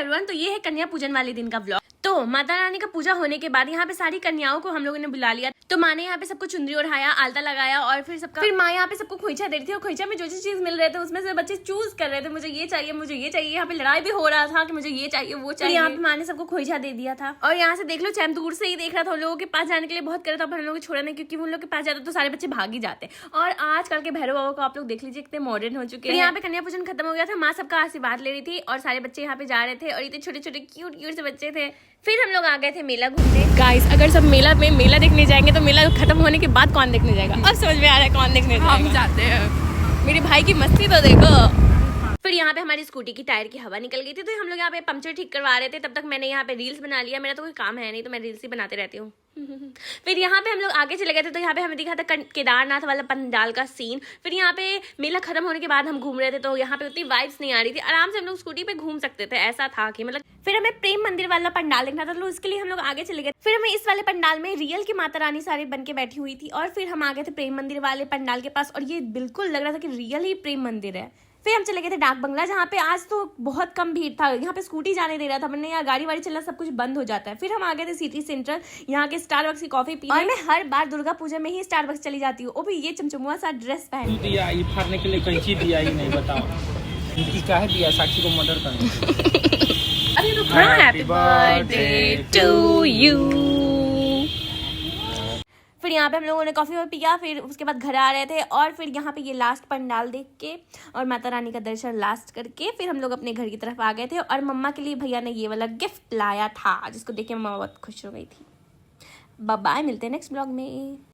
Everyone, तो ये है कन्या पूजन वाले दिन का व्लॉग। तो माता रानी का पूजा होने के बाद यहाँ पे सारी कन्याओं को हम लोगों ने बुला लिया। तो माँ ने यहाँ पे सबको चुनरी ओढ़ाया, आलता लगाया और फिर माँ यहाँ पे सबको खोइचा दे रही थी और खोइचा में जो चीज मिल रहे थे उसमें से बच्चे चूज कर रहे थे, मुझे ये चाहिए, मुझे ये चाहिए। यहाँ पे लड़ाई भी हो रहा था कि मुझे ये चाहिए वो चाहिए। यहाँ पे माँ ने सबको खोइचा दे दिया था और यहाँ से देख लो चैम दूर से ही देख रहा था। उन लोगों के पास जाने के लिए बहुत कर रहा था पर हम लोग छोड़ा नहीं, क्योंकि उन लोग के पास जाता तो सारे बच्चे भाग ही जाते। और आजकल के भैरव बाबा को आप लोग देख लीजिए कितने मॉडर्न हो चुके हैं। यहाँ पे कन्या पूजन खत्म हो गया था, माँ सबका आशीर्वाद ले रही थी और सारे बच्चे यहाँ पे जा रहे थे और इतने छोटे छोटे क्यूट क्यूट से बच्चे थे। फिर हम लोग आ गए थे मेला घूमने। गाइस, अगर सब मेला देखने जाएंगे तो मेला खत्म होने के बाद कौन देखने जाएगा? अब समझ में आ रहा है कौन देखने जाएगा। हम जाते हैं। मेरे भाई की मस्ती तो देखो। फिर यहाँ पे हमारी स्कूटी की टायर की हवा निकल गई थी तो हम लोग यहाँ पे पंक्चर ठीक करवा रहे थे। तब तक मैंने यहाँ पे रील्स बना लिया। मेरा तो कोई काम है नहीं तो मैं रील्स ही बनाते रहती हूँ। फिर यहाँ पे हम लोग आगे चले गए थे तो यहाँ पे हमें दिखा था केदारनाथ वाला पंडाल का सीन। फिर यहाँ पे मेला खत्म होने के बाद हम घूम रहे थे तो यहाँ पे उतनी वाइब्स नहीं आ रही थी। आराम से हम लोग स्कूटी पे घूम सकते थे, ऐसा था कि मतलब। फिर हमें प्रेम मंदिर वाला पंडाल देखना था तो उसके लिए हम लोग आगे चले गए। फिर हमें इस वाले पंडाल में रियल की माता रानी सारे बन के बैठी हुई थी और फिर हम आ गए थे प्रेम मंदिर वाले पंडाल के पास और ये बिल्कुल लग रहा था कि रियल ही प्रेम मंदिर है। फिर हम चले गए थे डाक बंगला, जहाँ पे आज तो बहुत कम भीड़ था। यहाँ पे स्कूटी जाने दे रहा था, वरना यहाँ गाड़ी वाड़ी चलना सब कुछ बंद हो जाता है। फिर हम आ गए थे सिटी सेंट्रल, यहाँ के स्टारबक्स की कॉफी पी। और मैं हर बार दुर्गा पूजा में ही स्टारबक्स चली जाती हूँ। ओ भी ये चमचमुआ सा ड्रेस पहन दिया, ये फाड़ने के लिए कैंची दिया ही नहीं, बताओ इनकी काहे दिया? साक्षी को मर्डर करने। अरे तो हैप्पी बर्थडे टू यू। फिर यहाँ पे हम लोगों ने कॉफी और पिया, फिर उसके बाद घर आ रहे थे और फिर यहाँ पे ये लास्ट पंडाल देख के और माता रानी का दर्शन लास्ट करके फिर हम लोग अपने घर की तरफ आ गए थे। और मम्मा के लिए भैया ने ये वाला गिफ्ट लाया था जिसको देख के मम्मा बहुत खुश हो गई थी। बाय बाय, मिलते हैं नेक्स्ट ब्लॉग में।